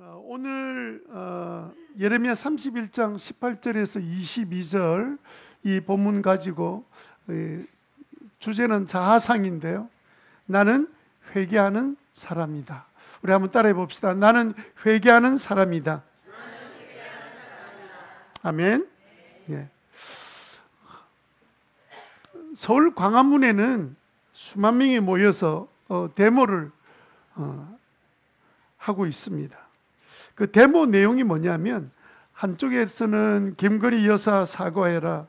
오늘 예레미야 31장 18절에서 22절 이 본문 가지고 주제는 자아상인데요. 나는 회개하는 사람이다. 우리 한번 따라해 봅시다. 나는 회개하는 사람이다. 아멘. 네. 서울 광화문에는 수만 명이 모여서 데모를 하고 있습니다. 그 데모 내용이 뭐냐면 한쪽에서는 김건희 여사 사과해라,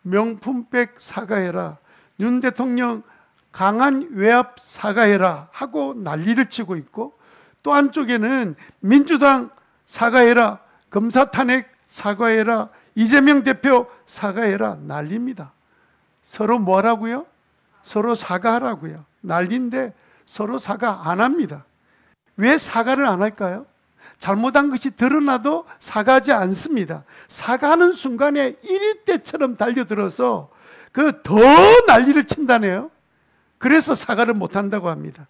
명품백 사과해라, 윤 대통령 강한 외압 사과해라 하고 난리를 치고 있고, 또 한쪽에는 민주당 사과해라, 검사 탄핵 사과해라, 이재명 대표 사과해라 난리입니다. 서로 뭐라고요? 서로 사과하라고요. 난리인데 서로 사과 안 합니다. 왜 사과를 안 할까요? 잘못한 것이 드러나도 사과하지 않습니다. 사과하는 순간에 1위 때처럼 달려들어서 더 난리를 친다네요. 그래서 사과를 못 한다고 합니다.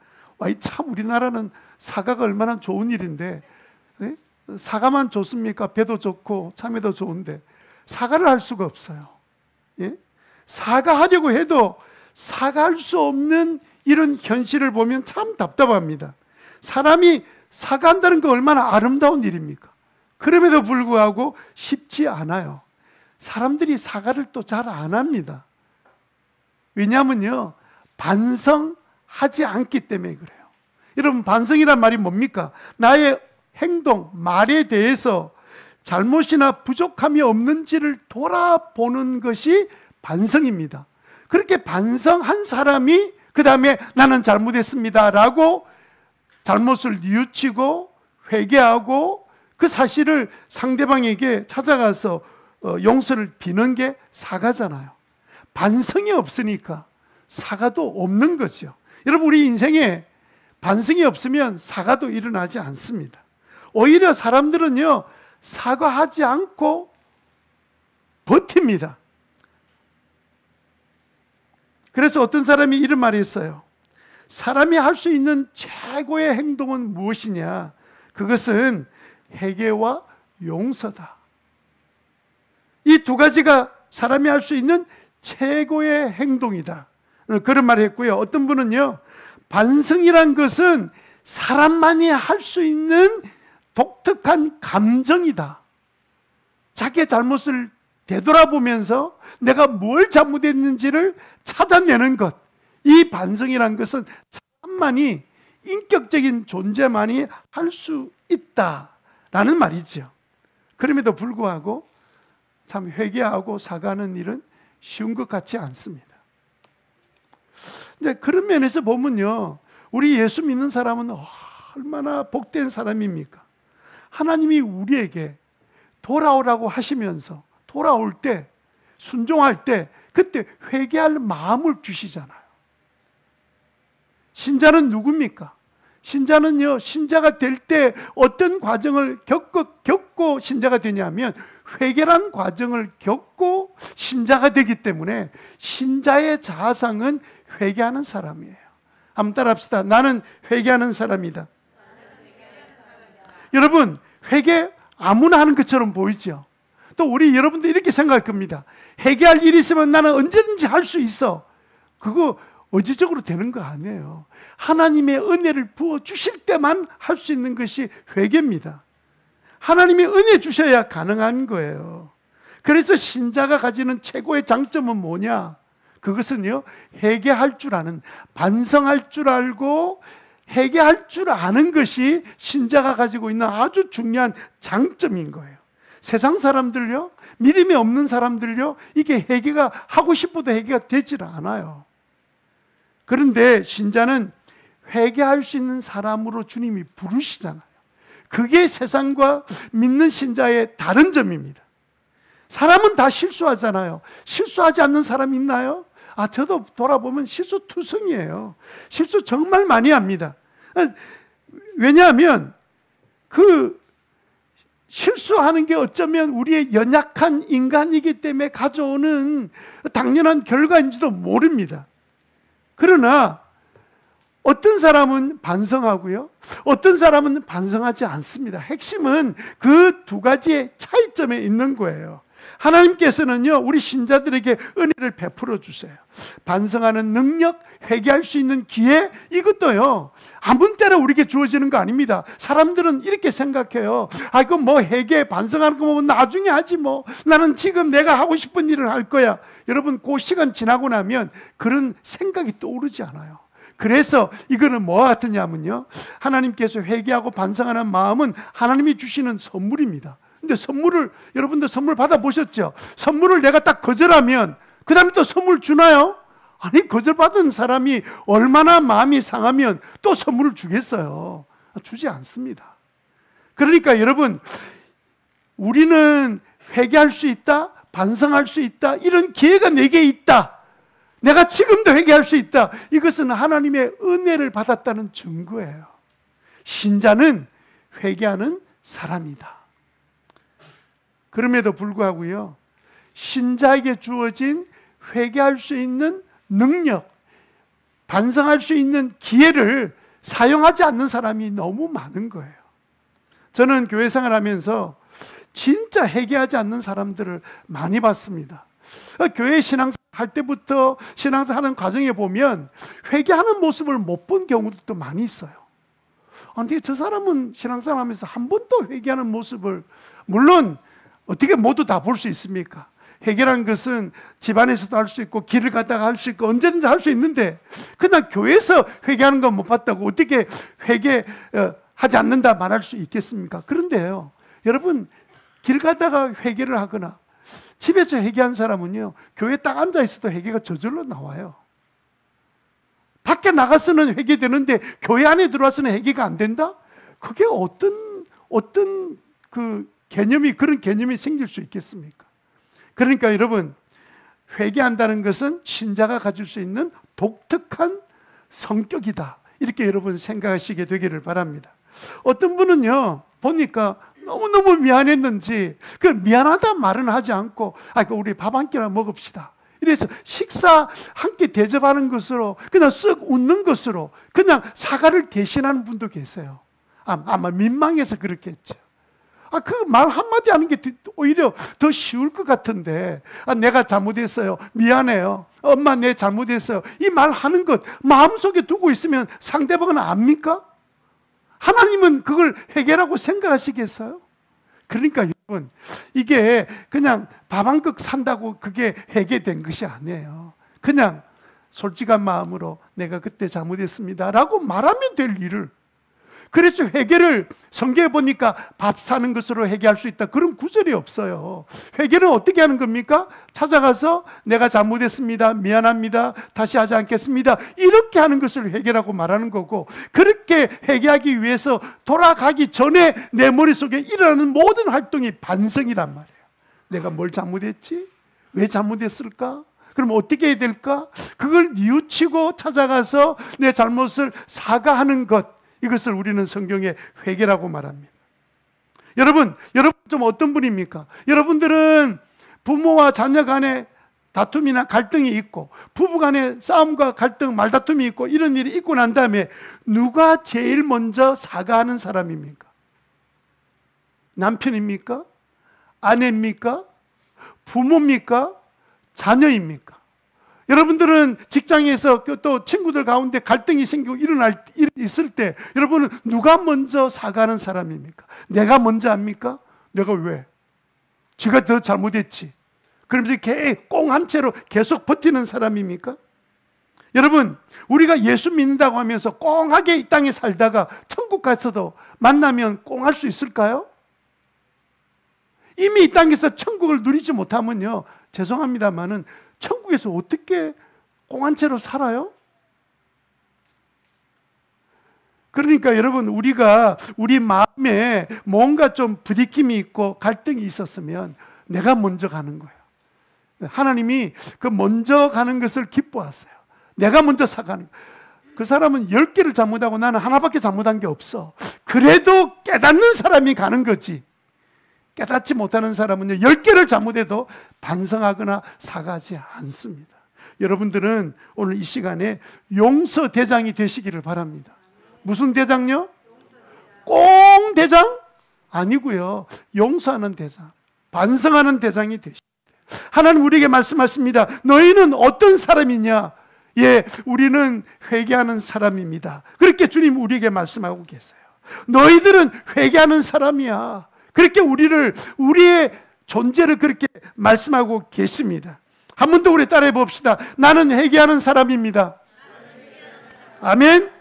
참 우리나라는 사과가 얼마나 좋은 일인데, 사과만 좋습니까? 배도 좋고 참외도 좋은데 사과를 할 수가 없어요. 사과하려고 해도 사과할 수 없는 이런 현실을 보면 참 답답합니다. 사람이 사과한다는 거 얼마나 아름다운 일입니까? 그럼에도 불구하고 쉽지 않아요. 사람들이 사과를 또 잘 안 합니다. 왜냐하면요, 반성하지 않기 때문에 그래요. 여러분, 반성이란 말이 뭡니까? 나의 행동, 말에 대해서 잘못이나 부족함이 없는지를 돌아보는 것이 반성입니다. 그렇게 반성한 사람이 그 다음에 나는 잘못했습니다 라고 잘못을 뉘우치고 회개하고 그 사실을 상대방에게 찾아가서 용서를 비는 게 사과잖아요. 반성이 없으니까 사과도 없는 거죠. 여러분, 우리 인생에 반성이 없으면 사과도 일어나지 않습니다. 오히려 사람들은요, 사과하지 않고 버팁니다. 그래서 어떤 사람이 이런 말을 했어요. 사람이 할 수 있는 최고의 행동은 무엇이냐? 그것은 회개와 용서다. 이 두 가지가 사람이 할 수 있는 최고의 행동이다. 그런 말을 했고요. 어떤 분은요, 반성이란 것은 사람만이 할 수 있는 독특한 감정이다. 자기의 잘못을 되돌아보면서 내가 뭘 잘못했는지를 찾아내는 것, 이 반성이란 것은 사람만이, 인격적인 존재만이 할 수 있다라는 말이죠. 그럼에도 불구하고 참 회개하고 사과하는 일은 쉬운 것 같지 않습니다. 이제 그런 면에서 보면요, 우리 예수 믿는 사람은 얼마나 복된 사람입니까? 하나님이 우리에게 돌아오라고 하시면서 돌아올 때, 순종할 때 그때 회개할 마음을 주시잖아요. 신자는 누굽니까? 신자는요, 신자가 될 때 어떤 과정을 겪고 신자가 되냐면 회개란 과정을 겪고 신자가 되기 때문에 신자의 자아상은 회개하는 사람이에요. 한번 따라합시다. 나는 회개하는 사람이다. 여러분, 회개 아무나 하는 것처럼 보이죠? 또 우리 여러분도 이렇게 생각할 겁니다. 회개할 일이 있으면 나는 언제든지 할 수 있어. 그거 의지적으로 되는 거 아니에요. 하나님의 은혜를 부어주실 때만 할 수 있는 것이 회개입니다. 하나님의 은혜 주셔야 가능한 거예요. 그래서 신자가 가지는 최고의 장점은 뭐냐? 그것은요, 회개할 줄 아는, 반성할 줄 알고 회개할 줄 아는 것이 신자가 가지고 있는 아주 중요한 장점인 거예요. 세상 사람들요, 믿음이 없는 사람들요, 이게 회개가 하고 싶어도 회개가 되질 않아요. 그런데 신자는 회개할 수 있는 사람으로 주님이 부르시잖아요. 그게 세상과 믿는 신자의 다른 점입니다. 사람은 다 실수하잖아요. 실수하지 않는 사람 있나요? 저도 돌아보면 실수투성이에요. 실수 정말 많이 합니다. 왜냐하면 그 실수하는 게 어쩌면 우리의 연약한 인간이기 때문에 가져오는 당연한 결과인지도 모릅니다. 그러나 어떤 사람은 반성하고요, 어떤 사람은 반성하지 않습니다. 핵심은 그 두 가지의 차이점에 있는 거예요. 하나님께서는요, 우리 신자들에게 은혜를 베풀어 주세요. 반성하는 능력, 회개할 수 있는 기회, 이것도요 아무 때나 우리에게 주어지는 거 아닙니다. 사람들은 이렇게 생각해요. 아, 이거 뭐 회개, 반성하는 거 뭐 나중에 하지 뭐, 나는 지금 내가 하고 싶은 일을 할 거야. 여러분, 그 시간 지나고 나면 그런 생각이 떠오르지 않아요. 그래서 이거는 뭐와 같으냐면요, 하나님께서 회개하고 반성하는 마음은 하나님이 주시는 선물입니다. 근데 선물을, 여러분들 선물 받아보셨죠? 선물을 내가 딱 거절하면 그 다음에 또 선물 주나요? 아니, 거절받은 사람이 얼마나 마음이 상하면 또 선물을 주겠어요? 주지 않습니다. 그러니까 여러분, 우리는 회개할 수 있다, 반성할 수 있다, 이런 기회가 내게 있다, 내가 지금도 회개할 수 있다, 이것은 하나님의 은혜를 받았다는 증거예요. 신자는 회개하는 사람이다. 그럼에도 불구하고요, 신자에게 주어진 회개할 수 있는 능력, 반성할 수 있는 기회를 사용하지 않는 사람이 너무 많은 거예요. 저는 교회 생활하면서 진짜 회개하지 않는 사람들을 많이 봤습니다. 교회 신앙생활 할 때부터 신앙생활 하는 과정에 보면 회개하는 모습을 못 본 경우도 많이 있어요. 근데 저 사람은 신앙생활 하면서 한 번도 회개하는 모습을, 물론 어떻게 모두 다 볼 수 있습니까? 회개라는 것은 집안에서도 할 수 있고 길을 가다가 할 수 있고 언제든지 할 수 있는데, 그냥 교회에서 회개하는 건 못 봤다고 어떻게 회개하지 않는다 말할 수 있겠습니까? 그런데요, 여러분, 길 가다가 회개를 하거나 집에서 회개한 사람은요, 교회에 딱 앉아 있어도 회개가 저절로 나와요. 밖에 나가서는 회개되는데 교회 안에 들어와서는 회개가 안 된다? 그게 어떤 그런 개념이 생길 수 있겠습니까? 그러니까 여러분, 회개한다는 것은 신자가 가질 수 있는 독특한 성격이다, 이렇게 여러분 생각하시게 되기를 바랍니다. 어떤 분은요, 보니까 너무너무 미안했는지 그 미안하다 말은 하지 않고, 우리 밥 한 끼나 먹읍시다, 이래서 식사 한 끼 대접하는 것으로, 그냥 쓱 웃는 것으로 그냥 사과를 대신하는 분도 계세요. 아마 민망해서 그렇겠죠. 그 말 한마디 하는 게 오히려 더 쉬울 것 같은데, 내가 잘못했어요, 미안해요, 엄마 내 잘못했어요, 이 말 하는 것 마음속에 두고 있으면 상대방은 압니까? 하나님은 그걸 회개라고 생각하시겠어요? 그러니까 여러분, 이게 그냥 밥 한 끗 산다고 그게 회개된 것이 아니에요. 그냥 솔직한 마음으로 내가 그때 잘못했습니다 라고 말하면 될 일을, 그래서 회개를 성경에 보니까 밥 사는 것으로 회개할 수 있다, 그런 구절이 없어요. 회개는 어떻게 하는 겁니까? 찾아가서 내가 잘못했습니다, 미안합니다, 다시 하지 않겠습니다, 이렇게 하는 것을 회개라고 말하는 거고, 그렇게 회개하기 위해서 돌아가기 전에 내 머릿속에 일어나는 모든 활동이 반성이란 말이에요. 내가 뭘 잘못했지? 왜 잘못했을까? 그럼 어떻게 해야 될까? 그걸 뉘우치고 찾아가서 내 잘못을 사과하는 것, 이것을 우리는 성경에 회개라고 말합니다. 여러분 좀 어떤 분입니까? 여러분들은 부모와 자녀 간에 다툼이나 갈등이 있고, 부부 간에 싸움과 갈등, 말다툼이 있고, 이런 일이 있고 난 다음에 누가 제일 먼저 사과하는 사람입니까? 남편입니까? 아내입니까? 부모입니까? 자녀입니까? 여러분들은 직장에서 또 친구들 가운데 갈등이 생기고 있을 때 여러분은 누가 먼저 사과하는 사람입니까? 내가 먼저 합니까? 내가 왜? 지가 더 잘못했지, 그러면서 꽁한 채로 계속 버티는 사람입니까? 여러분, 우리가 예수 믿는다고 하면서 꽁하게 이 땅에 살다가 천국 가서도 만나면 꽁할 수 있을까요? 이미 이 땅에서 천국을 누리지 못하면요, 죄송합니다만은 천국에서 어떻게 꽁한 채로 살아요? 그러니까 여러분, 우리가 우리 마음에 뭔가 좀 부딪힘이 있고 갈등이 있었으면 내가 먼저 가는 거예요. 하나님이 그 먼저 가는 것을 기뻐하세요. 내가 먼저 사과하는 거예요. 그 사람은 10개를 잘못하고 나는 하나밖에 잘못한 게 없어. 그래도 깨닫는 사람이 가는 거지. 깨닫지 못하는 사람은요, 10개를 잘못해도 반성하거나 사과하지 않습니다. 여러분들은 오늘 이 시간에 용서 대장이 되시기를 바랍니다. 무슨 대장요? 꽁 대장? 아니고요. 용서하는 대장, 반성하는 대장이 되십니다. 하나님 우리에게 말씀하십니다. 너희는 어떤 사람이냐? 예, 우리는 회개하는 사람입니다. 그렇게 주님 우리에게 말씀하고 계세요. 너희들은 회개하는 사람이야. 그렇게 우리의 존재를 그렇게 말씀하고 계십니다. 한 번 더 우리 따라해 봅시다. 나는 회개하는 사람입니다. 아멘.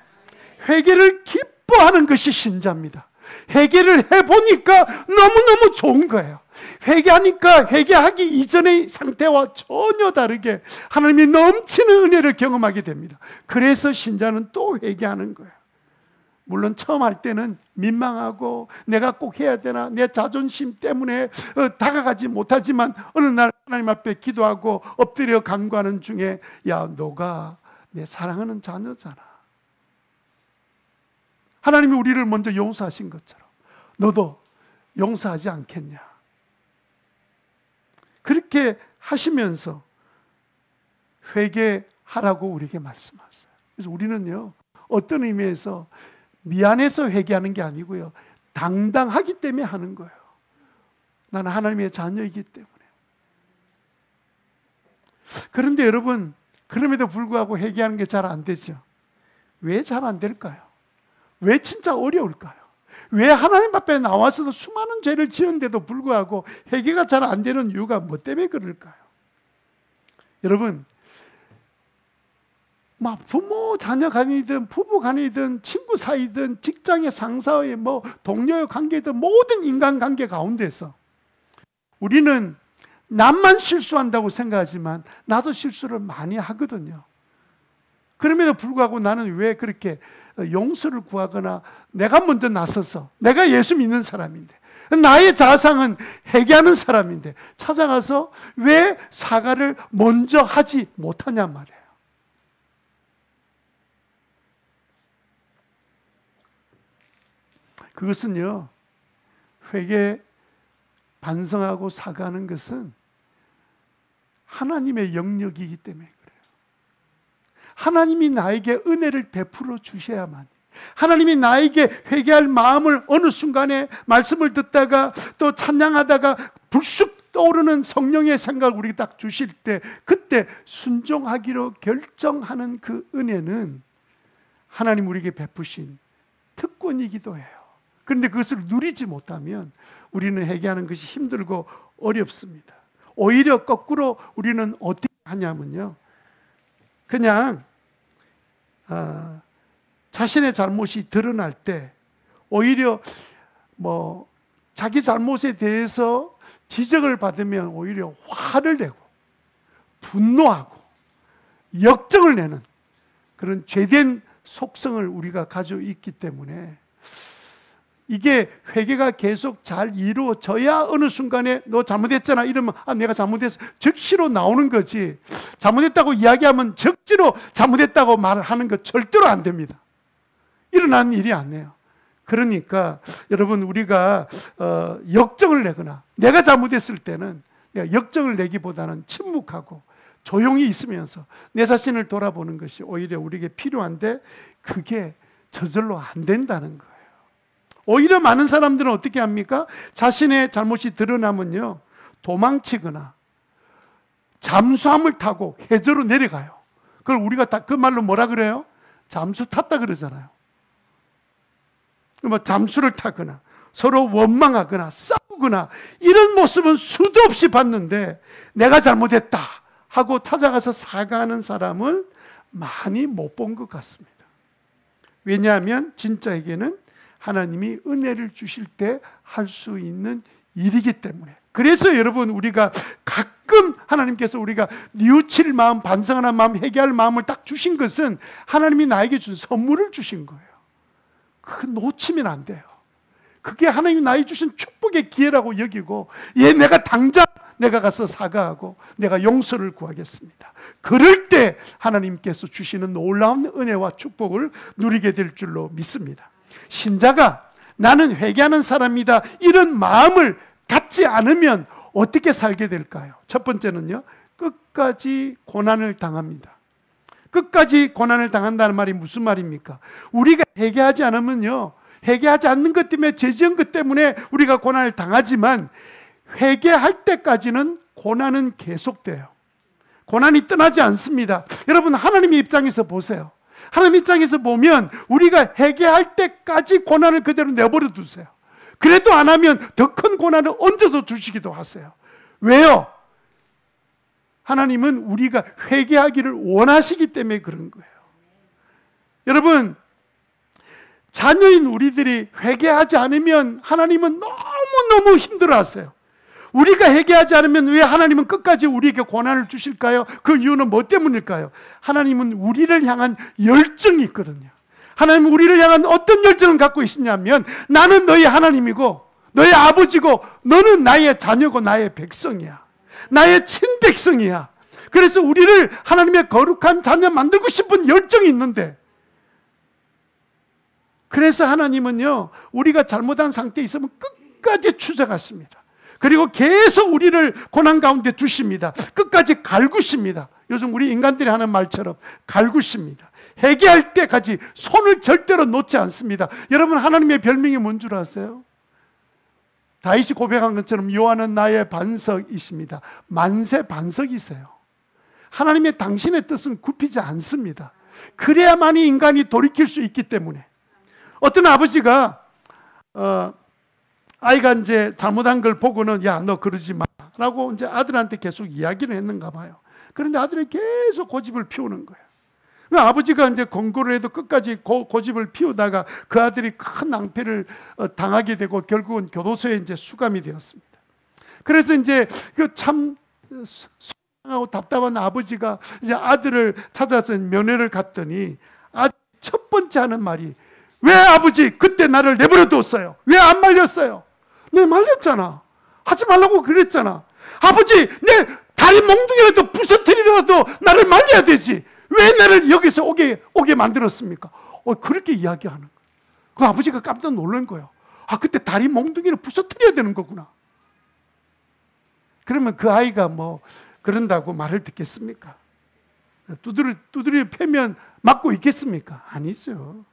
회개를 기뻐하는 것이 신자입니다. 회개를 해보니까 너무너무 좋은 거예요. 회개하니까 회개하기 이전의 상태와 전혀 다르게 하나님이 넘치는 은혜를 경험하게 됩니다. 그래서 신자는 또 회개하는 거예요. 물론 처음 할 때는 민망하고 내가 꼭 해야 되나, 내 자존심 때문에 다가가지 못하지만 어느 날 하나님 앞에 기도하고 엎드려 간구하는 중에 야, 너가 내 사랑하는 자녀잖아. 하나님이 우리를 먼저 용서하신 것처럼 너도 용서하지 않겠냐. 그렇게 하시면서 회개하라고 우리에게 말씀하세요. 그래서 우리는요, 어떤 의미에서 미안해서 회개하는 게 아니고요, 당당하기 때문에 하는 거예요. 나는 하나님의 자녀이기 때문에. 그런데 여러분, 그럼에도 불구하고 회개하는 게 잘 안 되죠. 왜 잘 안 될까요? 왜 진짜 어려울까요? 왜 하나님 앞에 나와서도 수많은 죄를 지었는데도 불구하고 회개가 잘 안 되는 이유가 뭐 때문에 그럴까요? 여러분, 막 부모 자녀 간이든 부부 간이든 친구 사이든 직장의 상사의 뭐 동료의 관계든 모든 인간관계 가운데서 우리는 남만 실수한다고 생각하지만 나도 실수를 많이 하거든요. 그럼에도 불구하고 나는 왜 그렇게 용서를 구하거나 내가 먼저 나서서, 내가 예수 믿는 사람인데, 나의 자상은 회개하는 사람인데 찾아가서 왜 사과를 먼저 하지 못하냐 말이에요. 그것은요, 회개, 반성하고 사과하는 것은 하나님의 영역이기 때문에 그래요. 하나님이 나에게 은혜를 베풀어 주셔야만, 하나님이 나에게 회개할 마음을 어느 순간에 말씀을 듣다가 또 찬양하다가 불쑥 떠오르는 성령의 생각을 우리가 딱 주실 때, 그때 순종하기로 결정하는 그 은혜는 하나님 우리에게 베푸신 특권이기도 해요. 그런데 그것을 누리지 못하면 우리는 회개하는 것이 힘들고 어렵습니다. 오히려 거꾸로 우리는 어떻게 하냐면요, 그냥 자신의 잘못이 드러날 때 오히려 뭐 자기 잘못에 대해서 지적을 받으면 오히려 화를 내고 분노하고 역정을 내는 그런 죄된 속성을 우리가 가지고 있기 때문에 이게 회개가 계속 잘 이루어져야 어느 순간에 너 잘못했잖아 이러면 내가 잘못했어 즉시로 나오는 거지, 잘못했다고 이야기하면 즉시로 잘못했다고 말을 하는 거 절대로 안 됩니다. 일어나는 일이 아니에요. 그러니까 여러분, 우리가 역정을 내거나 내가 잘못했을 때는 내가 역정을 내기보다는 침묵하고 조용히 있으면서 내 자신을 돌아보는 것이 오히려 우리에게 필요한데 그게 저절로 안 된다는 거예요. 오히려 많은 사람들은 어떻게 합니까? 자신의 잘못이 드러나면요, 도망치거나 잠수함을 타고 해저로 내려가요. 그걸 우리가 그 말로 뭐라 그래요? 잠수 탔다 그러잖아요. 뭐 잠수를 타거나 서로 원망하거나 싸우거나 이런 모습은 수도 없이 봤는데 내가 잘못했다 하고 찾아가서 사과하는 사람을 많이 못 본 것 같습니다. 왜냐하면 진짜에게는 하나님이 은혜를 주실 때 할 수 있는 일이기 때문에. 그래서 여러분, 우리가 가끔 하나님께서 우리가 뉘우칠 마음, 반성하는 마음, 회개할 마음을 딱 주신 것은 하나님이 나에게 준 선물을 주신 거예요. 그거 놓치면 안 돼요. 그게 하나님이 나에게 주신 축복의 기회라고 여기고, 내가 당장 내가 가서 사과하고 내가 용서를 구하겠습니다. 그럴 때 하나님께서 주시는 놀라운 은혜와 축복을 누리게 될 줄로 믿습니다. 신자가 나는 회개하는 사람이다 이런 마음을 갖지 않으면 어떻게 살게 될까요? 첫 번째는요, 끝까지 고난을 당합니다. 끝까지 고난을 당한다는 말이 무슨 말입니까? 우리가 회개하지 않으면요, 회개하지 않는 것 때문에, 죄지은 것 때문에 우리가 고난을 당하지만 회개할 때까지는 고난은 계속돼요. 고난이 떠나지 않습니다. 여러분, 하나님의 입장에서 보세요. 하나님 입장에서 보면 우리가 회개할 때까지 고난을 그대로 내버려 두세요. 그래도 안 하면 더 큰 고난을 얹어서 주시기도 하세요. 왜요? 하나님은 우리가 회개하기를 원하시기 때문에 그런 거예요. 여러분, 자녀인 우리들이 회개하지 않으면 하나님은 너무너무 힘들어하세요. 우리가 회개하지 않으면 왜 하나님은 끝까지 우리에게 고난을 주실까요? 그 이유는 뭐 때문일까요? 하나님은 우리를 향한 열정이 있거든요. 하나님은 우리를 향한 어떤 열정을 갖고 있느냐면, 나는 너희 하나님이고 너희 아버지고 너는 나의 자녀고 나의 백성이야. 나의 친백성이야. 그래서 우리를 하나님의 거룩한 자녀 만들고 싶은 열정이 있는데, 그래서 하나님은요, 우리가 잘못한 상태에 있으면 끝까지 추적하십니다. 그리고 계속 우리를 고난 가운데 두십니다. 끝까지 갈구십니다. 요즘 우리 인간들이 하는 말처럼 갈구십니다. 회개할 때까지 손을 절대로 놓지 않습니다. 여러분, 하나님의 별명이 뭔 줄 아세요? 다윗이 고백한 것처럼 여호와는 나의 반석이십니다. 만세 반석이세요. 하나님의 당신의 뜻은 굽히지 않습니다. 그래야만이 인간이 돌이킬 수 있기 때문에. 어떤 아버지가 아이가 이제 잘못한 걸 보고는, 야, 너 그러지 마 라고 이제 아들한테 계속 이야기를 했는가 봐요. 그런데 아들이 계속 고집을 피우는 거예요. 아버지가 이제 권고를 해도 끝까지 고집을 피우다가 그 아들이 큰 낭패를 당하게 되고 결국은 교도소에 이제 수감이 되었습니다. 그래서 이제 그 참 속상하고 답답한 아버지가 이제 아들을 찾아서 면회를 갔더니 아들 첫 번째 하는 말이, 왜 아버지 그때 나를 내버려 뒀어요? 왜 안 말렸어요? 내 말렸잖아. 하지 말라고 그랬잖아. 아버지, 내 다리 몽둥이라도 부서뜨리라도 나를 말려야 되지. 왜 나를 여기서 오게 만들었습니까? 그렇게 이야기하는 거예요. 그 아버지가 깜짝 놀란 거예요. 아, 그때 다리 몽둥이를 부서뜨려야 되는 거구나. 그러면 그 아이가 뭐 그런다고 말을 듣겠습니까? 두드려 패면 맞고 있겠습니까? 아니죠.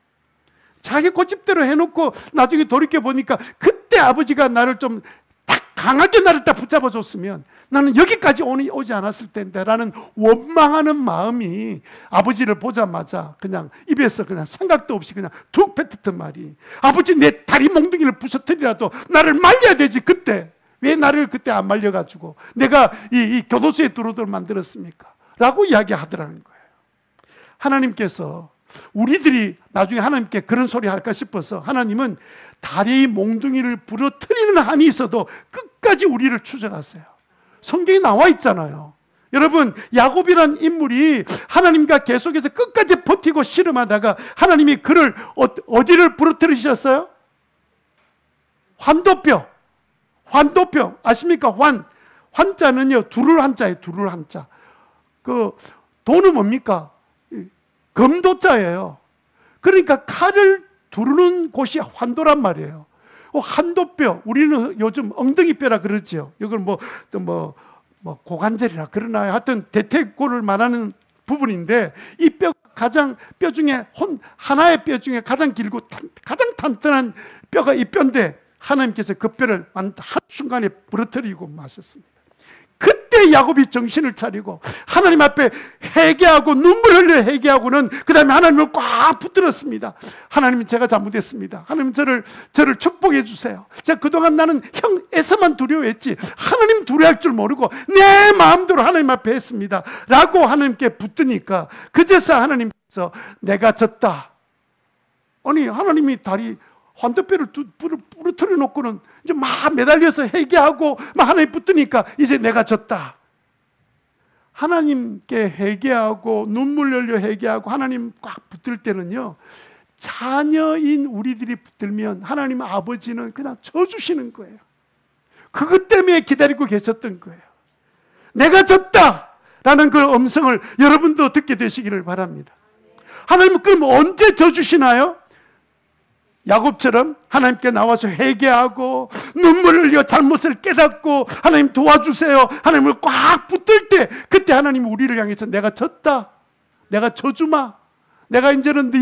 자기 고집대로 해놓고 나중에 돌이켜보니까 그때 아버지가 나를 좀 딱 강하게 나를 딱 붙잡아줬으면 나는 여기까지 오지 않았을 텐데 라는 원망하는 마음이 아버지를 보자마자 그냥 입에서 그냥 생각도 없이 그냥 툭 뱉었던 말이, 아버지 내 다리 몽둥이를 부서뜨리라도 나를 말려야 되지. 그때 왜 나를 그때 안 말려가지고 내가 이 교도소에 들어오도록 만들었습니까? 라고 이야기하더라는 거예요. 하나님께서 우리들이 나중에 하나님께 그런 소리 할까 싶어서 하나님은 다리 몽둥이를 부러뜨리는 한이 있어도 끝까지 우리를 추적하세요. 성경에 나와 있잖아요. 여러분, 야곱이란 인물이 하나님과 계속해서 끝까지 버티고 씨름하다가 하나님이 그를 어디를 부러뜨리셨어요? 환도뼈 아십니까? 환자는요 두를 한자예요. 두를 한자. 그 도는 뭡니까? 금도자예요. 그러니까 칼을 두르는 곳이 환도란 말이에요. 환도뼈, 우리는 요즘 엉덩이뼈라 그러죠. 이걸 뭐 고관절이라 그러나요? 하여튼 대퇴골을 말하는 부분인데, 이 뼈 가장 뼈 중에 하나의 뼈 중에 가장 길고 가장 탄탄한 뼈가 이 뼈인데 하나님께서 그 뼈를 한순간에 부러뜨리고 마셨습니다. 그때 야곱이 정신을 차리고 하나님 앞에 회개하고 눈물 흘려 회개하고는 그 다음에 하나님을 꽉 붙들었습니다. 하나님, 제가 잘못했습니다. 하나님, 저를 축복해 주세요. 제가 그동안 나는 형에서만 두려워했지 하나님 두려워할 줄 모르고 내 마음대로 하나님 앞에 했습니다 라고 하나님께 붙드니까 그제서 하나님께서 내가 졌다. 아니, 하나님이 다리 환도뼈를 부러뜨려 놓고는 이제 막 매달려서 회개하고 막 하나님 붙드니까 이제 내가 졌다. 하나님께 회개하고 눈물 흘려 회개하고 하나님 꽉 붙들 때는요, 자녀인 우리들이 붙들면 하나님 아버지는 그냥 져주시는 거예요. 그것 때문에 기다리고 계셨던 거예요. 내가 졌다 라는 그 음성을 여러분도 듣게 되시기를 바랍니다. 하나님은 그럼 언제 져주시나요? 야곱처럼 하나님께 나와서 회개하고 눈물을 흘려 잘못을 깨닫고 하나님 도와주세요, 하나님을 꽉 붙들 때, 그때 하나님이 우리를 향해서 내가 졌다, 내가 져주마, 내가 이제는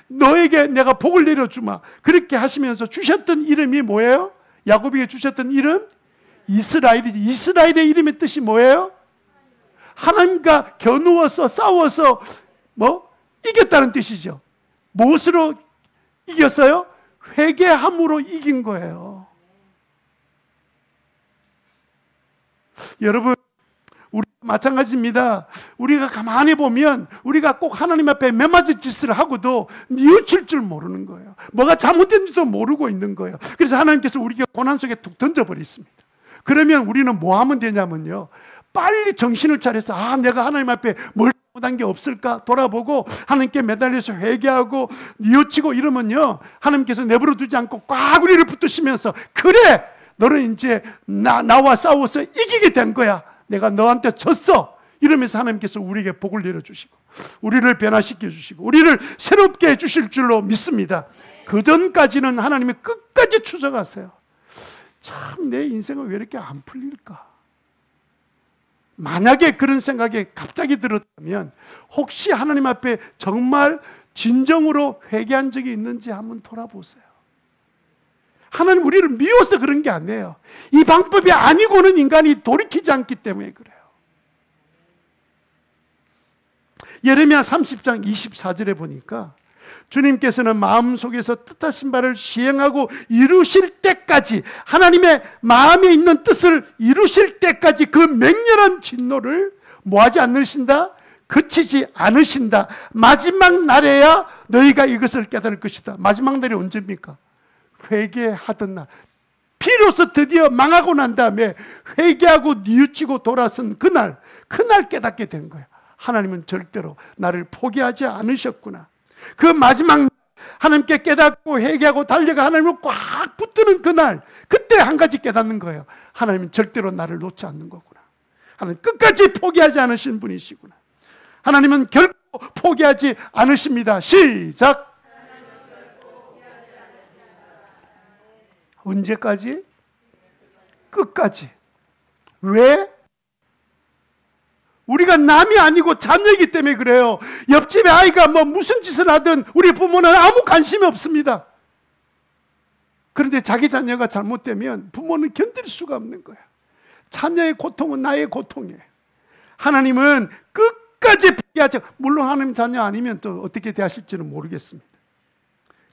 너에게 내가 복을 내려주마, 그렇게 하시면서 주셨던 이름이 뭐예요? 야곱에게 주셨던 이름? 이스라엘이지. 이스라엘의 이름의 뜻이 뭐예요? 하나님과 겨누어서 싸워서 이겼다는 뜻이죠. 무엇으로 이겼어요? 회개함으로 이긴 거예요. 여러분, 우리 마찬가지입니다. 우리가 가만히 보면 우리가 꼭 하나님 앞에 매맞을 짓을 하고도 뉘우칠 줄 모르는 거예요. 뭐가 잘못된지도 모르고 있는 거예요. 그래서 하나님께서 우리가 고난 속에 툭 던져버렸습니다. 그러면 우리는 뭐 하면 되냐면요, 빨리 정신을 차려서 내가 하나님 앞에 뭘 잘못한 게 없을까 돌아보고 하나님께 매달려서 회개하고 뉘우치고 이러면요, 하나님께서 내버려 두지 않고 꽉 우리를 붙드시면서, 그래, 너는 이제 나와 싸워서 이기게 된 거야, 내가 너한테 졌어, 이러면서 하나님께서 우리에게 복을 내려주시고 우리를 변화시켜 주시고 우리를 새롭게 해주실 줄로 믿습니다. 그 전까지는 하나님이 끝까지 추적하세요. 참, 내 인생은 왜 이렇게 안 풀릴까? 만약에 그런 생각이 갑자기 들었다면 혹시 하나님 앞에 정말 진정으로 회개한 적이 있는지 한번 돌아보세요. 하나님 우리를 미워서 그런 게 아니에요. 이 방법이 아니고는 인간이 돌이키지 않기 때문에 그래요. 예레미야 30장 24절에 보니까 주님께서는 마음속에서 뜻하신 바를 시행하고 이루실 때까지, 하나님의 마음에 있는 뜻을 이루실 때까지 그 맹렬한 진노를 뭐하지 않으신다? 그치지 않으신다. 마지막 날에야 너희가 이것을 깨달을 것이다. 마지막 날이 언제입니까? 회개하던 날, 비로소 드디어 망하고 난 다음에 회개하고 뉘우치고 돌아선 그날 깨닫게 된 거야. 하나님은 절대로 나를 포기하지 않으셨구나. 그 마지막 하나님께 깨닫고 회개하고 달려가 하나님을 꽉 붙드는 그날, 그때 한 가지 깨닫는 거예요. 하나님은 절대로 나를 놓지 않는 거구나. 하나님 끝까지 포기하지 않으신 분이시구나. 하나님은 결코 포기하지 않으십니다. 시작. 언제까지? 끝까지. 왜? 우리가 남이 아니고 자녀이기 때문에 그래요. 옆집에 아이가 무슨 짓을 하든 우리 부모는 아무 관심이 없습니다. 그런데 자기 자녀가 잘못되면 부모는 견딜 수가 없는 거야. 자녀의 고통은 나의 고통이에요. 하나님은 끝까지 포기하지, 물론 하나님 자녀 아니면 또 어떻게 대하실지는 모르겠습니다.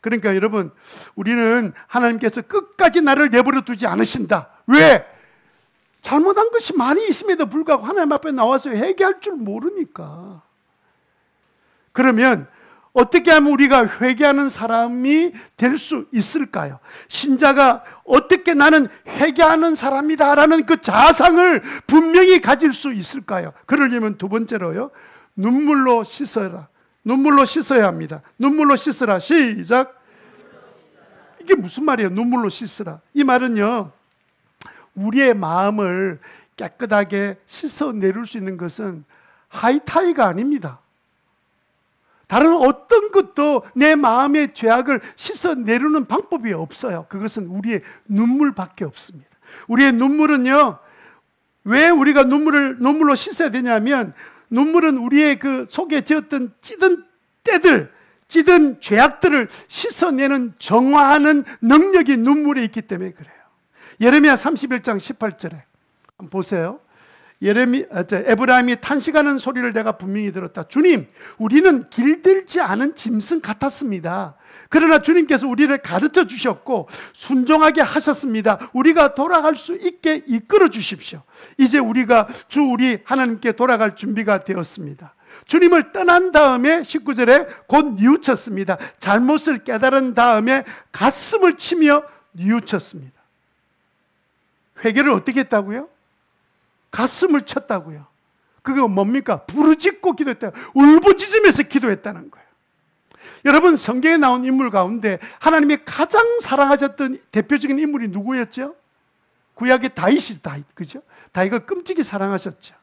그러니까 여러분, 우리는 하나님께서 끝까지 나를 내버려 두지 않으신다. 왜? 잘못한 것이 많이 있음에도 불구하고 하나님 앞에 나와서 회개할 줄 모르니까. 그러면 어떻게 하면 우리가 회개하는 사람이 될 수 있을까요? 신자가 어떻게 나는 회개하는 사람이다라는 그 자상을 분명히 가질 수 있을까요? 그러려면 두 번째로요, 눈물로 씻어라. 눈물로 씻어야 합니다. 눈물로 씻으라. 시작. 이게 무슨 말이에요? 눈물로 씻으라. 이 말은요, 우리의 마음을 깨끗하게 씻어내릴 수 있는 것은 하이타이가 아닙니다. 다른 어떤 것도 내 마음의 죄악을 씻어내리는 방법이 없어요. 그것은 우리의 눈물밖에 없습니다. 우리의 눈물은요, 왜 우리가 눈물로 씻어야 되냐면, 눈물은 우리의 그 속에 지었던 찌든 때들, 찌든 죄악들을 씻어내는, 정화하는 능력이 눈물에 있기 때문에 그래요. 예레미야 31장 18절에 한번 보세요. 에브라임이 탄식하는 소리를 내가 분명히 들었다. 주님, 우리는 길들지 않은 짐승 같았습니다. 그러나 주님께서 우리를 가르쳐 주셨고 순종하게 하셨습니다. 우리가 돌아갈 수 있게 이끌어 주십시오. 이제 우리가 우리 하나님께 돌아갈 준비가 되었습니다. 주님을 떠난 다음에 19절에 곧 뉘우쳤습니다. 잘못을 깨달은 다음에 가슴을 치며 뉘우쳤습니다. 회개를 어떻게 했다고요? 가슴을 쳤다고요. 그게 뭡니까? 부르짖고 기도했다. 울부짖으면서 기도했다는 거예요. 여러분, 성경에 나온 인물 가운데 하나님이 가장 사랑하셨던 대표적인 인물이 누구였죠? 구약의 다윗이 그죠? 다윗을 끔찍이 사랑하셨죠.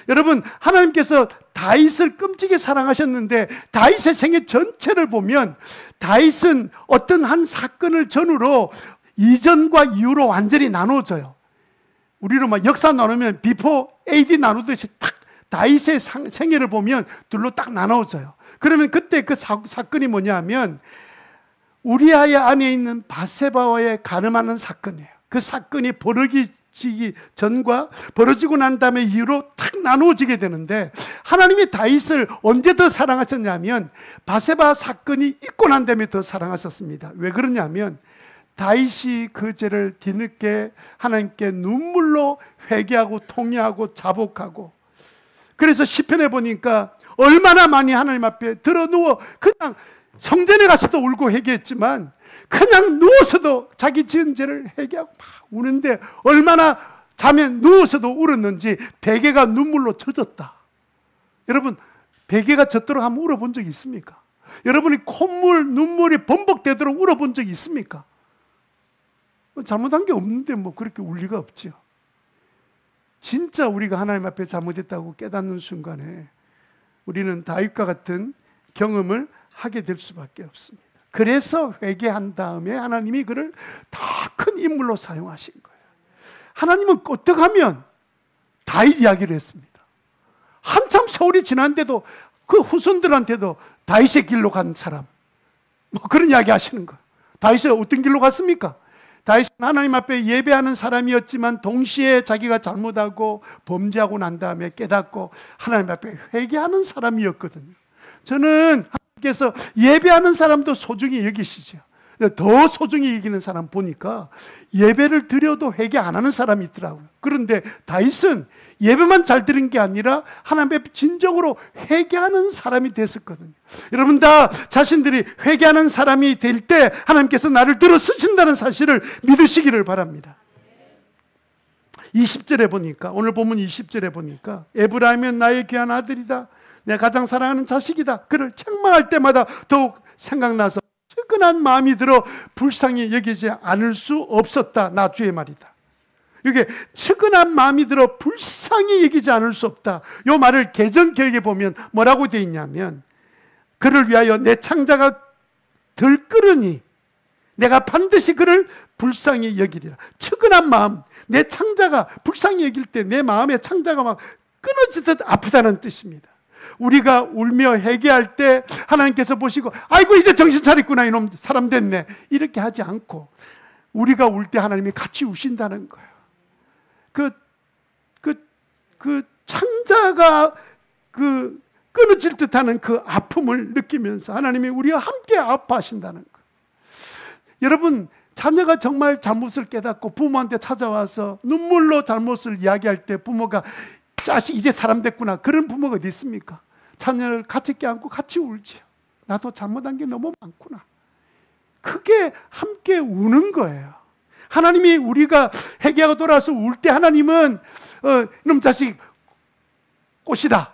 여러분, 하나님께서 다윗을 끔찍이 사랑하셨는데 다윗의 생애 전체를 보면 다윗은 어떤 한 사건을 전후로 이전과 이후로 완전히 나눠져요. 우리로 막 역사 나누면 비포 AD 나누듯이 딱 다윗의 생애를 보면 둘로 딱 나눠져요. 그러면 그때 그 사건이 뭐냐면 우리아의 안에 있는 바세바와의 가늠하는 사건이에요. 그 사건이 벌어지기 전과 벌어지고 난 다음에 이후로 탁 나누어지게 되는데, 하나님이 다윗을 언제 더 사랑하셨냐면 바세바 사건이 있고 난 다음에 더 사랑하셨습니다. 왜 그러냐면 다윗이 그 죄를 뒤늦게 하나님께 눈물로 회개하고 통회하고 자복하고, 그래서 시편에 보니까 얼마나 많이 하나님 앞에 들어 누워 그냥 성전에 가서도 울고 회개했지만 그냥 누워서도 자기 지은 죄를 회개하고 막 우는데 얼마나 잠에 누워서도 울었는지 베개가 눈물로 젖었다. 여러분, 베개가 젖도록 한번 울어본 적이 있습니까? 여러분이 콧물, 눈물이 범벅되도록 울어본 적이 있습니까? 잘못한 게 없는데 뭐 그렇게 울 리가 없지요. 진짜 우리가 하나님 앞에 잘못했다고 깨닫는 순간에 우리는 다윗과 같은 경험을 하게 될 수밖에 없습니다. 그래서 회개한 다음에 하나님이 그를 더 큰 인물로 사용하신 거예요. 하나님은 어떻게 하면 다윗 이야기를 했습니다. 한참 세월이 지났는데도 그 후손들한테도 다윗의 길로 간 사람, 뭐 그런 이야기 하시는 거예요. 다윗은 어떤 길로 갔습니까? 다윗은 하나님 앞에 예배하는 사람이었지만 동시에 자기가 잘못하고 범죄하고 난 다음에 깨닫고 하나님 앞에 회개하는 사람이었거든요. 저는 하나님께서 예배하는 사람도 소중히 여기시죠. 더 소중히 여기는 사람 보니까 예배를 드려도 회개 안 하는 사람이 있더라고요. 그런데 다윗은 예배만 잘 드린 게 아니라 하나님 앞에 진정으로 회개하는 사람이 됐었거든요. 여러분 다 자신들이 회개하는 사람이 될 때 하나님께서 나를 들어 쓰신다는 사실을 믿으시기를 바랍니다. 20절에 보니까, 오늘 본문 20절에 보니까 에브라임은 나의 귀한 아들이다, 내 가장 사랑하는 자식이다, 그를 책망할 때마다 더욱 생각나서 측은한 마음이 들어 불쌍히 여기지 않을 수 없었다. 나 주의 말이다. 이게 측은한 마음이 들어 불쌍히 여기지 않을 수 없다. 이 말을 개정개혁에 보면 뭐라고 되어 있냐면, 그를 위하여 내 창자가 들끓으니 내가 반드시 그를 불쌍히 여기리라. 측은한 마음, 내 창자가 불쌍히 여길 때 내 마음의 창자가 막 끊어지듯 아프다는 뜻입니다. 우리가 울며 회개할 때 하나님께서 보시고 아이고 이제 정신 차렸구나 이놈 사람 됐네 이렇게 하지 않고, 우리가 울 때 하나님이 같이 우신다는 거예요. 그 창자가 끊어질 듯하는 그 아픔을 느끼면서 하나님이 우리와 함께 아파하신다는 거예요. 여러분, 자녀가 정말 잘못을 깨닫고 부모한테 찾아와서 눈물로 잘못을 이야기할 때 부모가 자식 이제 사람 됐구나, 그런 부모가 어디 있습니까? 자녀를 같이 껴안고 같이 울지요. 나도 잘못한 게 너무 많구나. 그게 함께 우는 거예요. 하나님이 우리가 회개하고 돌아와서 울 때 하나님은 이놈 자식 꽃이다,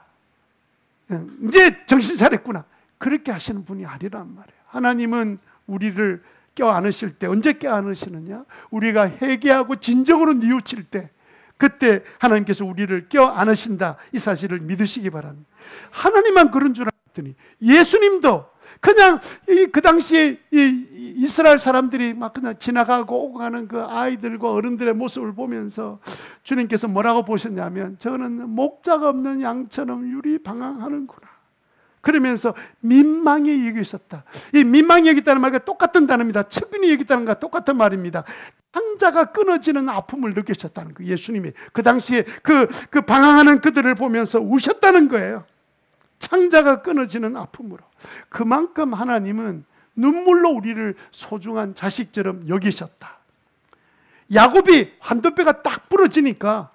이제 정신 차렸구나, 그렇게 하시는 분이 아니란 말이에요. 하나님은 우리를 껴안으실 때 언제 껴안으시느냐? 우리가 회개하고 진정으로 뉘우칠 때, 그때 하나님께서 우리를 껴안으신다, 이 사실을 믿으시기 바랍니다. 하나님만 그런 줄 알았더니 예수님도 그냥 그 당시에 이스라엘 사람들이 막 그냥 지나가고 오고 가는 그 아이들과 어른들의 모습을 보면서 주님께서 뭐라고 보셨냐면, 저는 목자가 없는 양처럼 유리방황하는구나, 그러면서 민망히 여기셨다. 이 민망히 여기다는 말과 똑같은 단어입니다. 측은히 여기다는 것과 똑같은 말입니다. 창자가 끊어지는 아픔을 느끼셨다는 거예요. 예수님이 그 당시에 그 방황하는 그들을 보면서 우셨다는 거예요. 창자가 끊어지는 아픔으로. 그만큼 하나님은 눈물로 우리를 소중한 자식처럼 여기셨다. 야곱이 환도뼈가 딱 부러지니까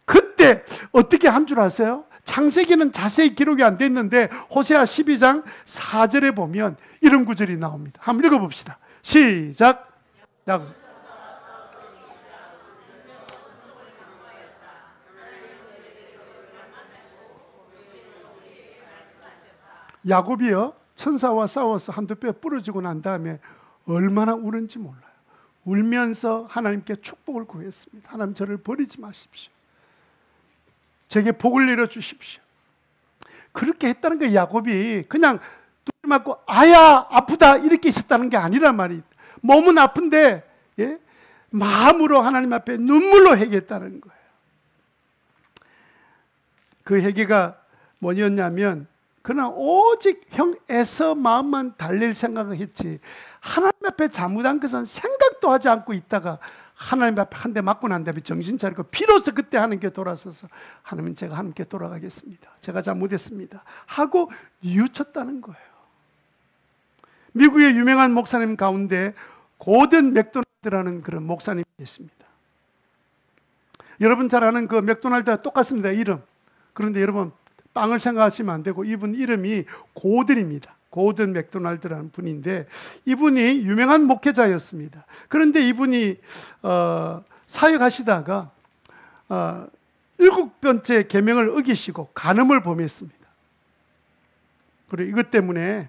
그때 어떻게 한 줄 아세요? 창세기는 자세히 기록이 안 돼 있는데 호세아 12장 4절에 보면 이런 구절이 나옵니다. 한번 읽어봅시다. 시작. 야곱이요, 천사와 싸워서 한도뼈 부러지고 난 다음에 얼마나 우는지 몰라요. 울면서 하나님께 축복을 구했습니다. 하나님, 저를 버리지 마십시오. 제게 복을 내려 주십시오. 그렇게 했다는 거 야곱이 그냥 뚜리 맞고 아야 아프다 이렇게 있었다는 게 아니란 말이에요. 몸은 아픈데 마음으로 하나님 앞에 눈물로 회개했다는 거예요. 그 회개가 뭐였냐면 그냥 오직 형 에서 마음만 달랠 생각을 했지 하나님 앞에 잘못한 것은 생각도 하지 않고 있다가 하나님 앞에 한 대 맞고 난 다음에 정신 차리고 비로소 그때 하나님께 돌아서서 하나님 제가 하나님께 돌아가겠습니다. 제가 잘못했습니다. 하고 뉘우쳤다는 거예요. 미국의 유명한 목사님 가운데 고든 맥도날드라는 그런 목사님이 계십니다. 여러분 잘 아는 그 맥도날드와 똑같습니다. 이름. 그런데 여러분 빵을 생각하시면 안 되고 이분 이름이 고든입니다. 고든 맥도날드라는 분인데 이분이 유명한 목회자였습니다. 그런데 이분이 사역하시다가 7번째 계명을 어기시고 간음을 범했습니다. 그리고 이것 때문에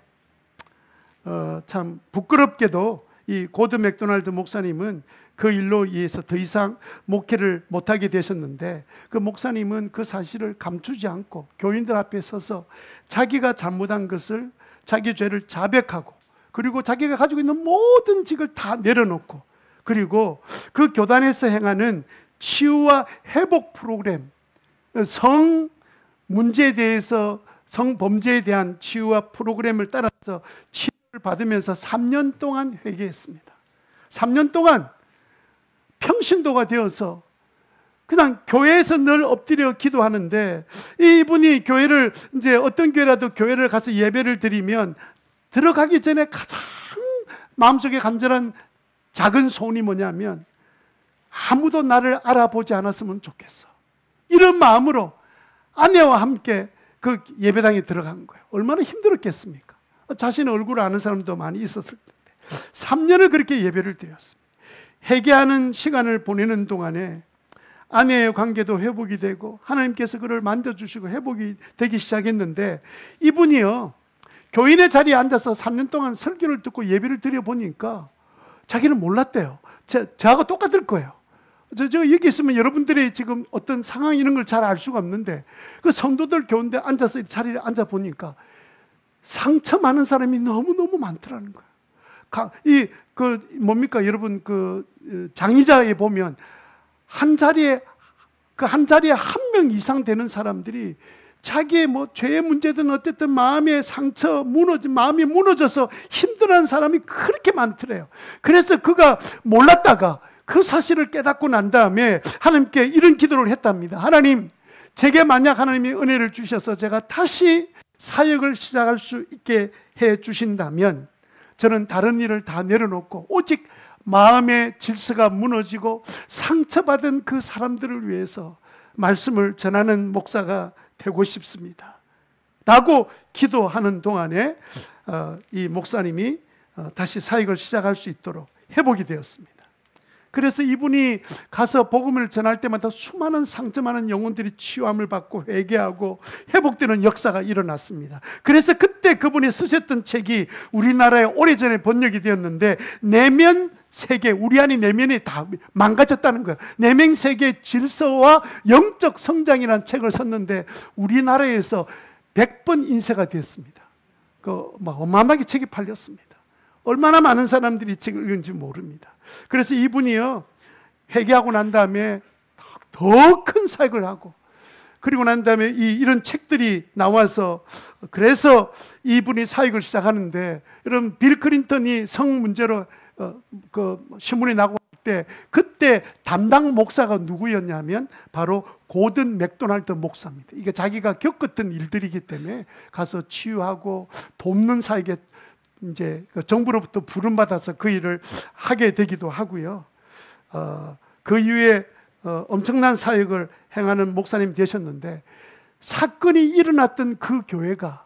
참 부끄럽게도 이 고든 맥도날드 목사님은 그 일로 인해서 더 이상 목회를 못하게 되셨는데 그 목사님은 그 사실을 감추지 않고 교인들 앞에 서서 자기가 잘못한 것을 자기 죄를 자백하고 그리고 자기가 가지고 있는 모든 직을 다 내려놓고 그리고 그 교단에서 행하는 치유와 회복 프로그램 성 문제에 대해서 성범죄에 대한 치유와 프로그램을 따라서 치유를 받으면서 3년 동안 회개했습니다. 3년 동안 평신도가 되어서 그냥 교회에서 늘 엎드려 기도하는데 이분이 교회를 이제 어떤 교회라도 교회를 가서 예배를 드리면 들어가기 전에 가장 마음속에 간절한 작은 소원이 뭐냐면 아무도 나를 알아보지 않았으면 좋겠어. 이런 마음으로 아내와 함께 그 예배당에 들어간 거예요. 얼마나 힘들었겠습니까? 자신의 얼굴을 아는 사람도 많이 있었을 텐데 3년을 그렇게 예배를 드렸습니다. 회개하는 시간을 보내는 동안에 아내의 관계도 회복이 되고 하나님께서 그를 만져주시고 회복이 되기 시작했는데 이분이요 교인의 자리에 앉아서 3년 동안 설교를 듣고 예배를 드려보니까 자기는 몰랐대요. 저하고 똑같을 거예요. 저 여기 있으면 여러분들이 지금 어떤 상황 이런 걸 잘 알 수가 없는데 그 성도들 교인데 앉아서 자리에 앉아보니까 상처 많은 사람이 너무너무 많더라는 거예요. 뭡니까 여러분 장의자에 보면 한 자리에 한 명 이상 되는 사람들이 자기의 죄의 문제든 어쨌든 마음의 상처 마음이 무너져서 힘들어하는 사람이 그렇게 많더래요. 그래서 그가 몰랐다가 그 사실을 깨닫고 난 다음에 하나님께 이런 기도를 했답니다. 하나님, 제게 만약 하나님이 은혜를 주셔서 제가 다시 사역을 시작할 수 있게 해 주신다면 저는 다른 일을 다 내려놓고 오직 마음의 질서가 무너지고 상처받은 그 사람들을 위해서 말씀을 전하는 목사가 되고 싶습니다 라고 기도하는 동안에 이 목사님이 다시 사역을 시작할 수 있도록 회복이 되었습니다. 그래서 이분이 가서 복음을 전할 때마다 수많은 상처 많은 영혼들이 치유함을 받고 회개하고 회복되는 역사가 일어났습니다. 그래서 그때 그분이 쓰셨던 책이 우리나라에 오래전에 번역이 되었는데 내면 세계, 우리 안의 내면이 다 망가졌다는 거예요. 내면 세계 질서와 영적 성장이라는 책을 썼는데 우리나라에서 100번 인쇄가 되었습니다. 어마어마하게 책이 팔렸습니다. 얼마나 많은 사람들이 책을 읽은지 모릅니다. 그래서 이분이요 회개하고 난 다음에 더 큰 사역을 하고 그리고 난 다음에 이런 책들이 나와서 그래서 이분이 사역을 시작하는데 여러분 빌 클린턴이 성 문제로 신문이 나고 때 그때 담당 목사가 누구였냐면 바로 고든 맥도날드 목사입니다. 이게 자기가 겪었던 일들이기 때문에 가서 치유하고 돕는 사역에 이제 정부로부터 부름받아서 그 일을 하게 되기도 하고요. 그 이후에 엄청난 사역을 행하는 목사님이 되셨는데 사건이 일어났던 그 교회가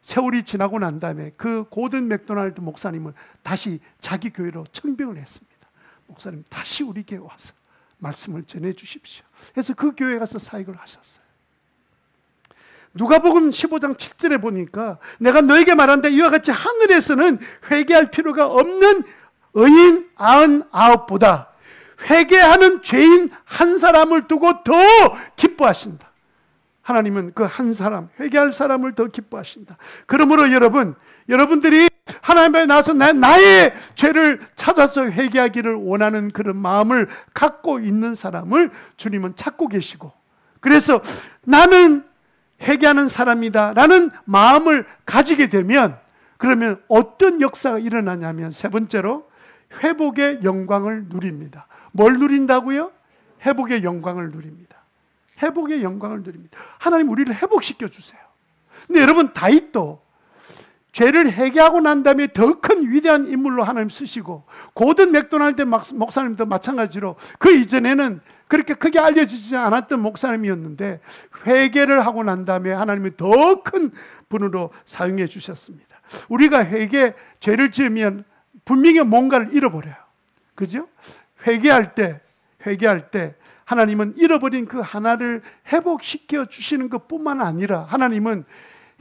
세월이 지나고 난 다음에 그 고든 맥도날드 목사님을 다시 자기 교회로 청빙을 했습니다. 목사님 다시 우리 교회 와서 말씀을 전해 주십시오. 그래서 그 교회에 가서 사역을 하셨어요. 누가복음 15장 7절에 보니까 내가 너에게 말한다 이와 같이 하늘에서는 회개할 필요가 없는 의인 99보다 회개하는 죄인 한 사람을 두고 더 기뻐하신다. 하나님은 그 한 사람, 회개할 사람을 더 기뻐하신다. 그러므로 여러분들이 하나님 앞에 나와서 나의 죄를 찾아서 회개하기를 원하는 그런 마음을 갖고 있는 사람을 주님은 찾고 계시고, 그래서 나는 회개하는 사람이다 라는 마음을 가지게 되면, 그러면 어떤 역사가 일어나냐면, 세 번째로 회복의 영광을 누립니다. 뭘 누린다고요? 회복의 영광을 누립니다. 회복의 영광을 누립니다. 하나님 우리를 회복시켜 주세요. 근데 여러분, 다윗도 죄를 회개하고 난 다음에 더 큰 위대한 인물로 하나님 쓰시고, 고든 맥도날드 목사님도 마찬가지로 그 이전에는 그렇게 크게 알려지지 않았던 목사님이었는데, 회개를 하고 난 다음에 하나님이 더 큰 분으로 사용해 주셨습니다. 우리가 죄를 지으면 분명히 뭔가를 잃어버려요. 그죠? 회개할 때 하나님은 잃어버린 그 하나를 회복시켜 주시는 것뿐만 아니라, 하나님은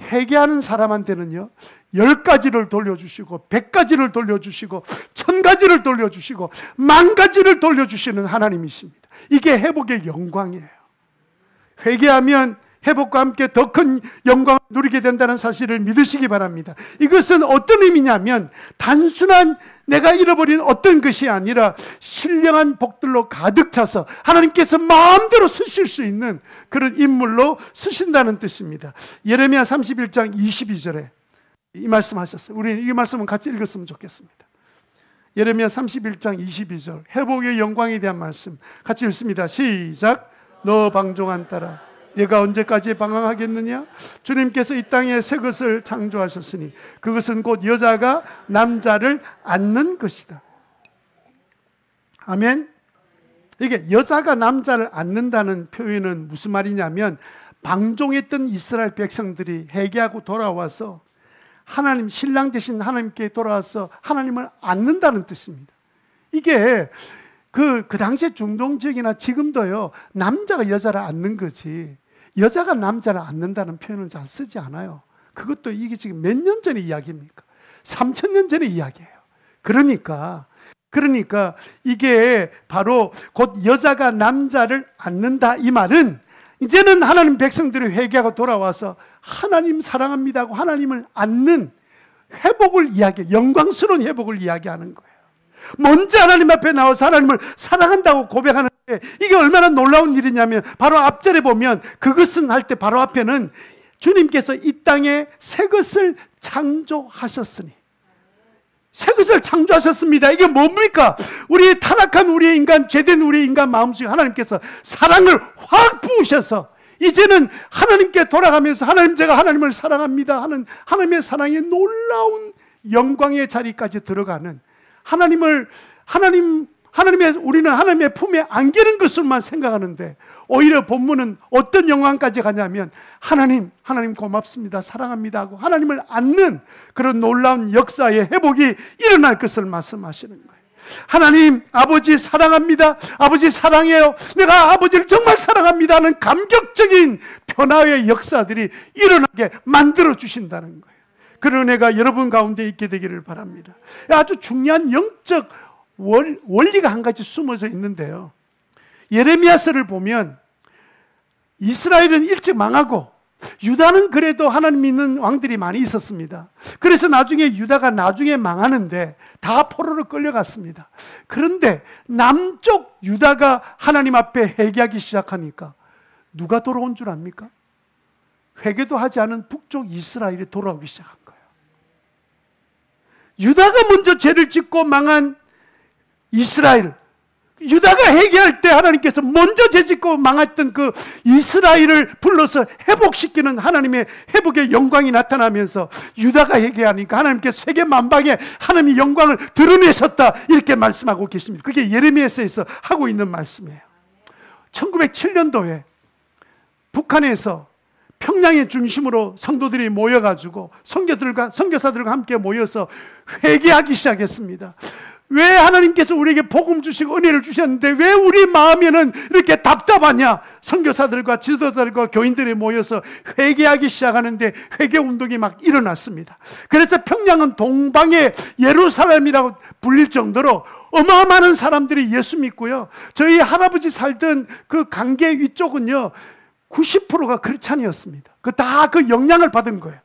회개하는 사람한테는요 10가지를 돌려주시고 100가지를 돌려주시고 1000가지를 돌려주시고 10,000가지를 돌려주시는 하나님이십니다. 이게 회복의 영광이에요. 회개하면 회복과 함께 더 큰 영광을 누리게 된다는 사실을 믿으시기 바랍니다. 이것은 어떤 의미냐면, 단순한 내가 잃어버린 어떤 것이 아니라 신령한 복들로 가득 차서 하나님께서 마음대로 쓰실 수 있는 그런 인물로 쓰신다는 뜻입니다. 예레미야 31장 22절에 이 말씀 하셨어요. 우리 이 말씀은 같이 읽었으면 좋겠습니다. 예레미야 31장 22절, 회복의 영광에 대한 말씀 같이 읽습니다. 시작. 너 방종한 딸아, 내가 언제까지 방황하겠느냐? 주님께서 이 땅에 새 것을 창조하셨으니 그것은 곧 여자가 남자를 안는 것이다. 아멘. 이게 여자가 남자를 안는다는 표현은 무슨 말이냐면, 방종했던 이스라엘 백성들이 회개하고 돌아와서 하나님, 신랑 되신 하나님께 돌아와서 하나님을 안는다는 뜻입니다. 이게 그 당시에 중동 지역이나 지금도요, 남자가 여자를 안는 거지 여자가 남자를 안는다는 표현을 잘 쓰지 않아요. 그것도 이게 지금 몇 년 전의 이야기입니까? 3000년 전의 이야기예요. 그러니까 이게 바로 곧 여자가 남자를 안는다, 이 말은 이제는 하나님 백성들이 회개하고 돌아와서 하나님 사랑합니다 하고 하나님을 안는 회복을 이야기해요. 영광스러운 회복을 이야기하는 거예요. 먼저 하나님 앞에 나와서 하나님을 사랑한다고 고백하는 게, 이게 얼마나 놀라운 일이냐면, 바로 앞절에 보면 그것은 할 때 바로 앞에는 주님께서 이 땅에 새 것을 창조하셨으니, 새 것을 창조하셨습니다. 이게 뭡니까? 우리의 타락한 우리의 인간, 죄된 우리의 인간 마음속에 하나님께서 사랑을 확 부으셔서 이제는 하나님께 돌아가면서 하나님, 제가 하나님을 사랑합니다 하는 하나님의 사랑의 놀라운 영광의 자리까지 들어가는, 우리는 하나님의 품에 안기는 것으로만 생각하는데, 오히려 본문은 어떤 영광까지 가냐면, 하나님 고맙습니다, 사랑합니다 하고 하나님을 안는 그런 놀라운 역사의 회복이 일어날 것을 말씀하시는 거예요. 하나님, 아버지 사랑합니다, 아버지 사랑해요, 내가 아버지를 정말 사랑합니다 하는 감격적인 변화의 역사들이 일어나게 만들어 주신다는 거예요. 그런 은혜가 여러분 가운데 있게 되기를 바랍니다. 아주 중요한 영적 원리가 한 가지 숨어져 있는데요, 예레미야서를 보면 이스라엘은 일찍 망하고 유다는 그래도 하나님 믿는 왕들이 많이 있었습니다. 그래서 나중에 유다가 망하는데 다 포로로 끌려갔습니다. 그런데 남쪽 유다가 하나님 앞에 회개하기 시작하니까 누가 돌아온 줄 압니까? 회개도 하지 않은 북쪽 이스라엘이 돌아오기 시작한 거예요. 유다가 먼저 죄를 짓고 망한 이스라엘, 유다가 회개할 때 하나님께서 먼저 죄짓고 망했던 그 이스라엘을 불러서 회복시키는 하나님의 회복의 영광이 나타나면서, 유다가 회개하니까 하나님께서 세계 만방에 하나님의 영광을 드러내셨다, 이렇게 말씀하고 계십니다. 그게 예레미야서에서 하고 있는 말씀이에요. 1907년도에 북한에서 평양의 중심으로 성도들이 모여가지고 선교사들과 함께 모여서 회개하기 시작했습니다. 왜 하나님께서 우리에게 복음 주시고 은혜를 주셨는데 왜 우리 마음에는 이렇게 답답하냐? 선교사들과 지도자들과 교인들이 모여서 회개하기 시작하는데 회개 운동이 막 일어났습니다. 그래서 평양은 동방의 예루살렘이라고 불릴 정도로 어마어마한 사람들이 예수 믿고요, 저희 할아버지 살던 그 강계 위쪽은요, 90%가 크리스찬이었습니다. 다 그 영향을 받은 거예요.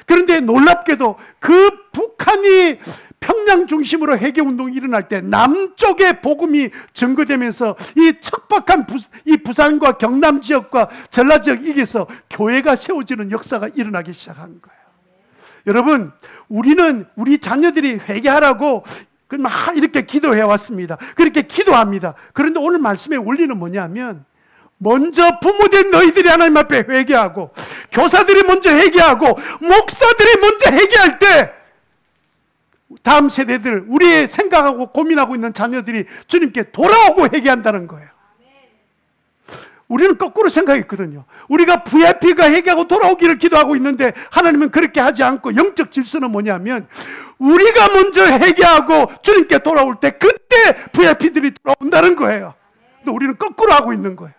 그런데 놀랍게도 그 북한이 평양 중심으로 회개운동이 일어날 때 남쪽의 복음이 증거되면서 이 척박한 이 부산과 경남 지역과 전라 지역 이게서 교회가 세워지는 역사가 일어나기 시작한 거예요. 여러분, 우리는 우리 자녀들이 회개하라고 막 이렇게 기도해 왔습니다. 그렇게 기도합니다. 그런데 오늘 말씀의 원리는 뭐냐면, 먼저 부모된 너희들이 하나님 앞에 회개하고, 교사들이 먼저 회개하고, 목사들이 먼저 회개할 때 다음 세대들, 우리의 생각하고 고민하고 있는 자녀들이 주님께 돌아오고 회개한다는 거예요. 우리는 거꾸로 생각했거든요. 우리가 VIP가 회개하고 돌아오기를 기도하고 있는데 하나님은 그렇게 하지 않고, 영적 질서는 뭐냐면 우리가 먼저 회개하고 주님께 돌아올 때 그때 VIP들이 돌아온다는 거예요. 근데 우리는 거꾸로 하고 있는 거예요.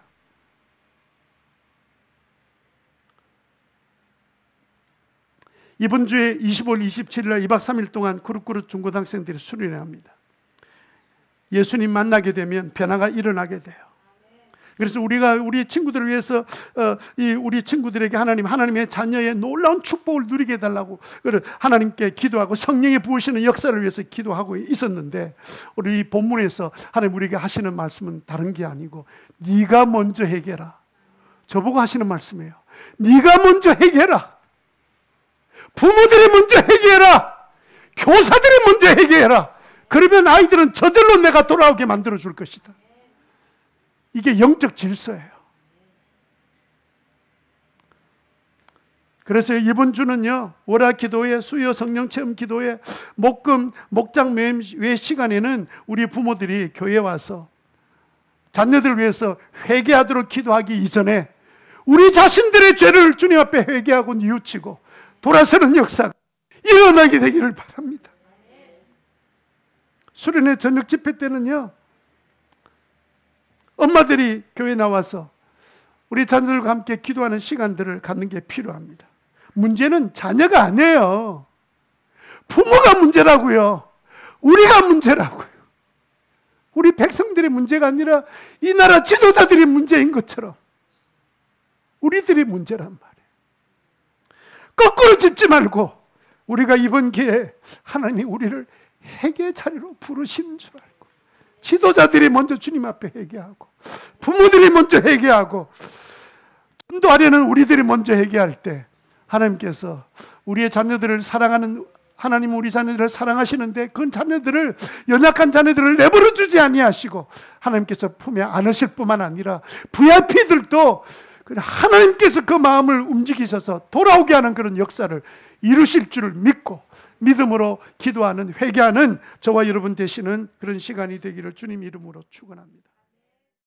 이번 주에 25일, 27일 날 2박 3일 동안 그룹 중고등학생들이 수련회 합니다. 예수님 만나게 되면 변화가 일어나게 돼요. 그래서 우리가 우리 친구들을 위해서 우리 친구들에게 하나님의 자녀의 놀라운 축복을 누리게 해달라고 하나님께 기도하고 성령의 부으시는 역사를 위해서 기도하고 있었는데, 우리 본문에서 하나님 우리에게 하시는 말씀은 다른 게 아니고 네가 먼저 회개라. 저보고 하시는 말씀이에요. 네가 먼저 회개라. 부모들이 먼저 회개해라. 교사들이 먼저 회개해라. 그러면 아이들은 저절로 내가 돌아오게 만들어 줄 것이다. 이게 영적 질서예요. 그래서 이번 주는요, 월화 기도회, 수요 성령 체험 기도회, 목금 목장 모임 외 시간에는 우리 부모들이 교회에 와서 자녀들을 위해서 회개하도록 기도하기 이전에 우리 자신들의 죄를 주님 앞에 회개하고 뉘우치고 돌아서는 역사가 일어나게 되기를 바랍니다. 수련회 저녁 집회 때는요, 엄마들이 교회에 나와서 우리 자녀들과 함께 기도하는 시간들을 갖는 게 필요합니다. 문제는 자녀가 아니에요. 부모가 문제라고요. 우리가 문제라고요. 우리 백성들의 문제가 아니라 이 나라 지도자들이 문제인 것처럼 우리들이 문제란 말이에요. 거꾸로 짚지 말고 우리가 이번 기회에 하나님 우리를 회개의 자리로 부르시는 줄 알고, 지도자들이 먼저 주님 앞에 회개하고, 부모들이 먼저 회개하고, 전도하려는 우리들이 먼저 회개할 때 하나님께서 우리의 자녀들을 사랑하는, 하나님은 우리 자녀들을 사랑하시는데 그 자녀들을, 연약한 자녀들을 내버려 두지 아니하시고 하나님께서 품에 안으실 뿐만 아니라 VIP들도 하나님께서 그 마음을 움직이셔서 돌아오게 하는 그런 역사를 이루실 줄을 믿고 믿음으로 기도하는, 회개하는 저와 여러분 되시는 그런 시간이 되기를 주님 이름으로 축원합니다.